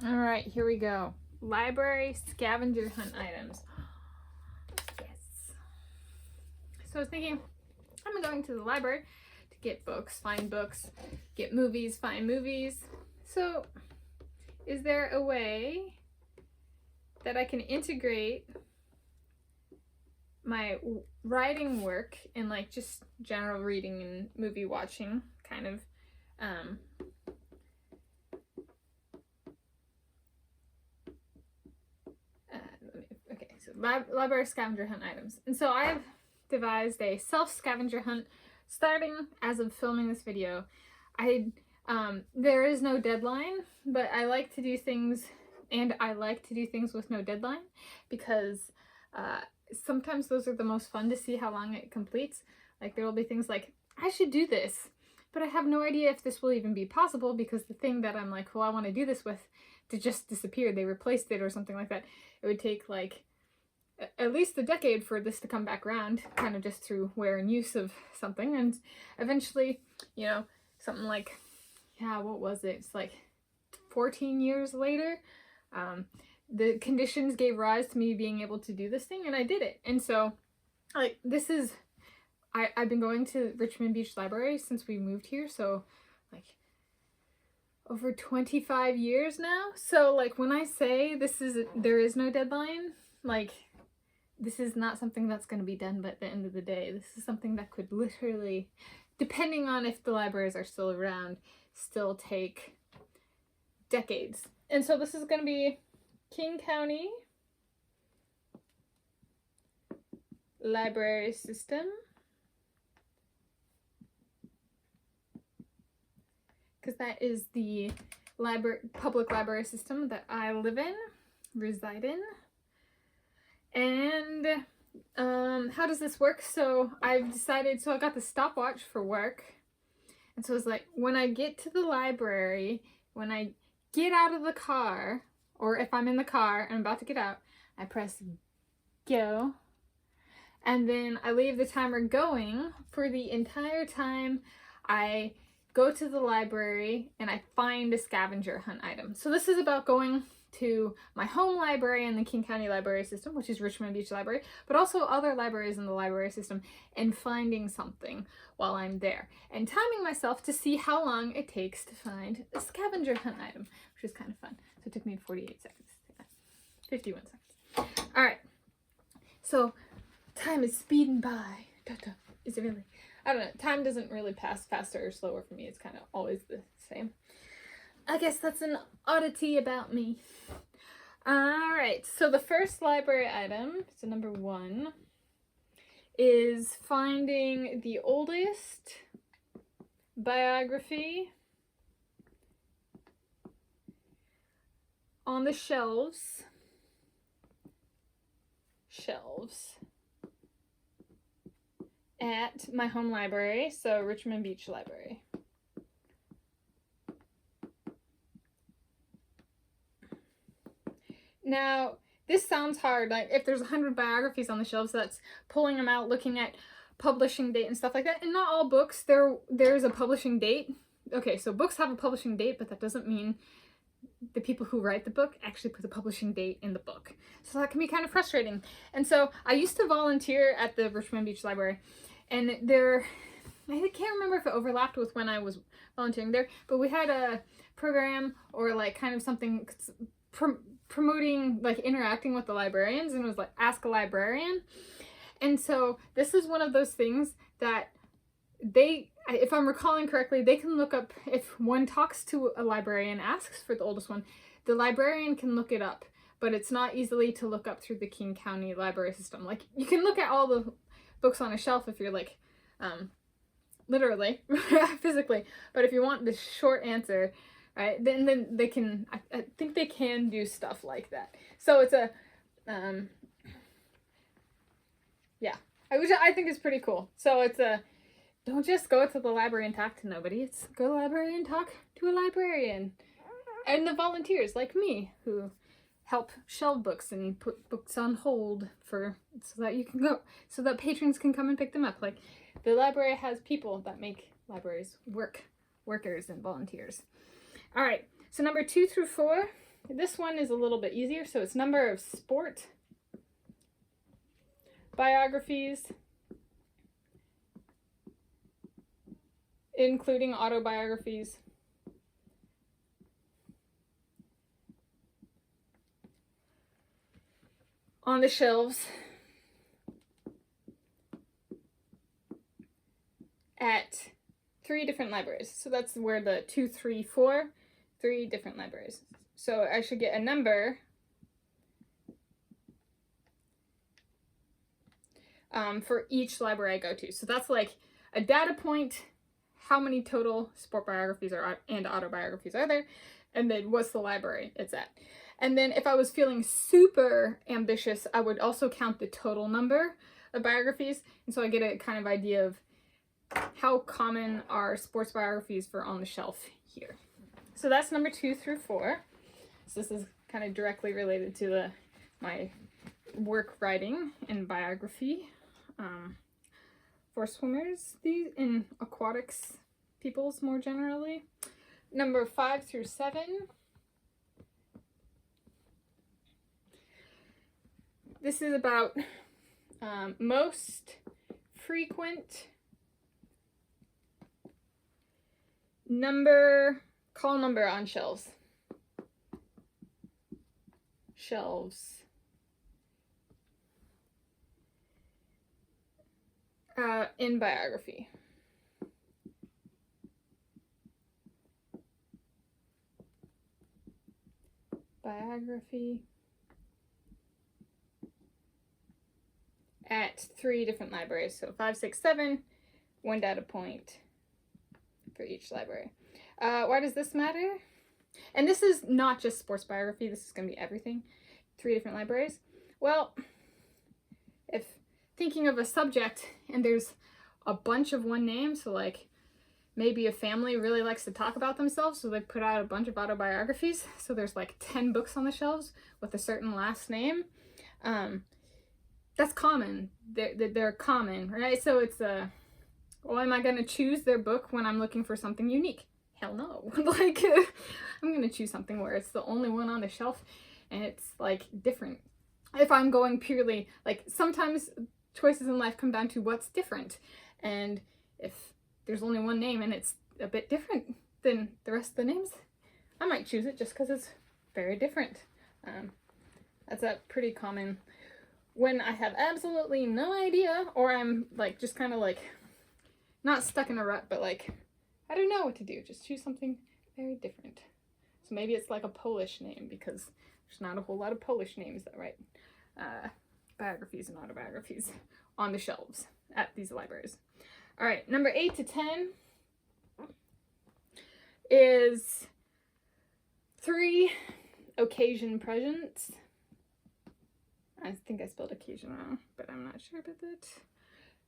All right, here we go. Library scavenger hunt items. Yes. So I was thinking, I'm going to the library to get books, find books, get movies, find movies. So is there a way that I can integrate my writing work and like just general reading and movie watching kind of okay, so library scavenger hunt items. And so I've devised a self-scavenger hunt starting as of filming this video. There is no deadline, but I like to do things, and I like to do things with no deadline because sometimes those are the most fun to see how long it completes. Like there will be things like, I should do this, but I have no idea if this will even be possible because the thing that I'm like, well, I want to do this with just disappeared. They replaced it or something like that. It would take like at least a decade for this to come back around, kind of just through wear and use of something. And eventually, you know, something like, yeah, what was it? It's like 14 years later, the conditions gave rise to me being able to do this thing, and I did it. And so, like, this is, I've been going to Richmond Beach Library since we moved here, so, like, over 25 years now. So, like, when I say there is no deadline, like, this is not something that's going to be done by the end of the day. This is something that could literally, depending on if the libraries are still around, still take decades. And so this is going to be King County Library System, because that is the public library system that I live in, reside in. And how does this work? So I've decided, so I got the stopwatch for work, and so it's like when I get to the library, when I get out of the car, or if I'm in the car and I'm about to get out, I press go, and then I leave the timer going for the entire time I go to the library and I find a scavenger hunt item. So this is about going to my home library in the King County Library System, which is Richmond Beach Library, but also other libraries in the library system, and finding something while I'm there, and timing myself to see how long it takes to find a scavenger hunt item, which is kind of fun. So it took me 48 seconds. 51 seconds. All right. So time is speeding by. Is it really? I don't know. Time doesn't really pass faster or slower for me. It's kind of always the same. I guess that's an oddity about me. Alright, so the first library item, so number 1, is finding the oldest biography on the shelves at my home library, so Richmond Beach Library. Now, this sounds hard. Like, if there's 100 biographies on the shelves, that's pulling them out, looking at publishing date and stuff like that. And not all books, there's a publishing date. Okay, so books have a publishing date, but that doesn't mean the people who write the book actually put the publishing date in the book. So that can be kind of frustrating. And so I used to volunteer at the Richmond Beach Library, and I can't remember if it overlapped with when I was volunteering there, but we had a program or like kind of something promoting, like, interacting with the librarians, and it was like Ask a Librarian. And so this is one of those things that if I'm recalling correctly, they can look up, if one talks to a librarian, asks for the oldest one, the librarian can look it up, but it's not easily to look up through the King County Library System. Like, you can look at all the books on a shelf if you're like, literally, physically, but if you want the short answer, right, then they can, I think they can do stuff like that. So it's a, yeah, which I think is pretty cool. So it's don't just go to the library and talk to nobody. It's go to the library and talk to a librarian. And the volunteers like me who help shelve books and put books on hold so that you can go, so that patrons can come and pick them up. Like, the library has people that make libraries workers and volunteers. All right, so number 2 through 4 this one is a little bit easier. So it's number of sport biographies, including autobiographies, on the shelves at 3 different libraries. So that's where the 2, 3, 4, 3 different libraries. So I should get a number for each library I go to. So that's like a data point, how many total sport biographies and autobiographies are there, and then what's the library it's at. And then if I was feeling super ambitious, I would also count the total number of biographies, and so I get a kind of idea of how common are sports biographies for on the shelf here. So that's number 2 through 4. So this is kind of directly related to my work writing and biography for swimmers, these in aquatics peoples more generally. Number 5 through 7. This is about most frequent call number on shelves. In biography. At 3 different libraries. So 5, 6, 7, 1 data point for each library. Why does this matter? And this is not just sports biography, this is going to be everything. 3 different libraries. Well, if thinking of a subject and there's a bunch of one name, so like maybe a family really likes to talk about themselves, so they put out a bunch of autobiographies, so there's like 10 books on the shelves with a certain last name. That's common. They're common, right? So it's well, am I going to choose their book when I'm looking for something unique? Hell no. Like, I'm going to choose something where it's the only one on the shelf and it's like different. If I'm going purely, like, sometimes choices in life come down to what's different. And if there's only one name and it's a bit different than the rest of the names, I might choose it just because it's very different. That's a pretty common when I have absolutely no idea, or I'm like just kind of like not stuck in a rut, but like I don't know what to do. Just choose something very different. So maybe it's like a Polish name because there's not a whole lot of Polish names that write biographies and autobiographies on the shelves at these libraries. All right, number 8 to 10 is 3 occasion presents. I think I spelled occasion wrong, but I'm not sure about that.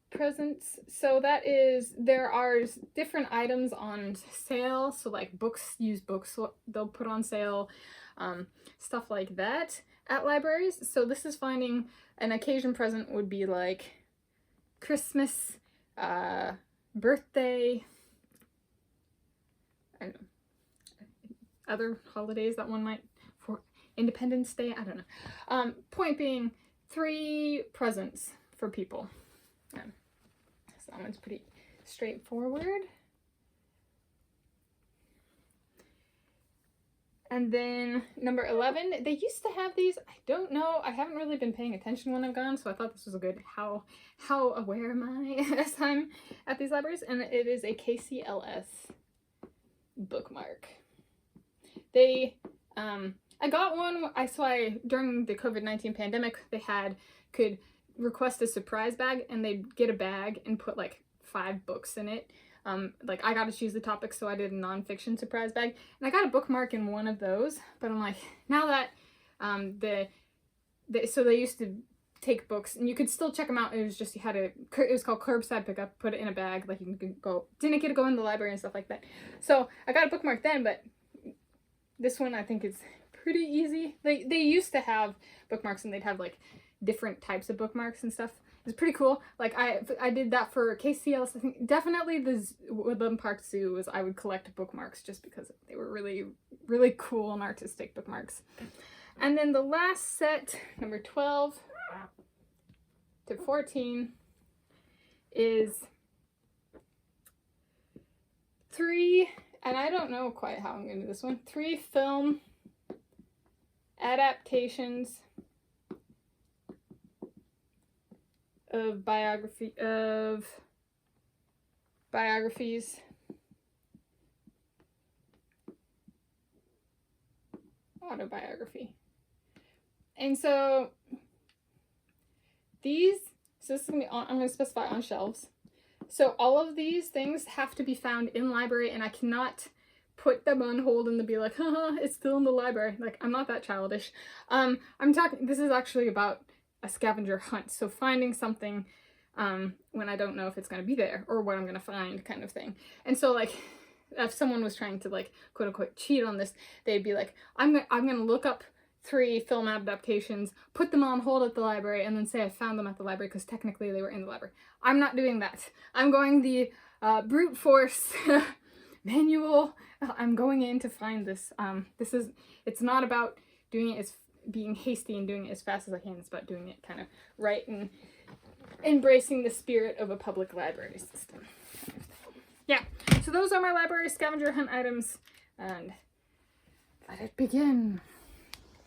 Presents. So that is, there are different items on sale. So like books, used books, they'll put on sale, stuff like that at libraries. So this is finding an occasion present would be like Christmas, birthday, I don't know, other holidays that one might, for Independence Day, I don't know. Point being, 3 presents for people. So that one's pretty straightforward. And then number 11, they used to have these, I don't know, I haven't really been paying attention when I've gone, so I thought this was a good, how aware am I as I'm at these libraries? And it is a KCLS bookmark. They, I got one, during the COVID-19 pandemic, they could request a surprise bag, and they'd get a bag and put like 5 books in it. Like I got to choose the topic, so I did a nonfiction surprise bag, and I got a bookmark in one of those. But I'm like, now that so they used to take books, and you could still check them out. It was just it was called curbside pickup. Put it in a bag, like you could didn't get to go in the library and stuff like that. So I got a bookmark then, but this one I think is pretty easy. They used to have bookmarks, and they'd have like different types of bookmarks and stuff. It's pretty cool. Like I did that for KCLS. I think definitely the Woodland Park Zoo was I would collect bookmarks just because they were really, really cool and artistic bookmarks. And then the last set, number 12 to 14, is 3, and I don't know quite how I'm going to do this one, 3 film adaptations of biographies. Autobiography. And so these, so this is going to be on, I'm going to specify on shelves. So all of these things have to be found in library, and I cannot put them on hold and be like, haha, it's still in the library. Like, I'm not that childish. I'm talking, this is actually about a scavenger hunt. So finding something when I don't know if it's going to be there or what I'm going to find, kind of thing. And so, like, if someone was trying to, like, quote unquote cheat on this, they'd be like, I'm going to look up 3 film adaptations, put them on hold at the library, and then say I found them at the library because technically they were in the library. I'm not doing that. I'm going the brute force manual. I'm going in to find this. It's not about doing it as being hasty and doing it as fast as I can. It's about doing it kind of right and embracing the spirit of a public library system. Yeah, so those are my library scavenger hunt items, and let it begin.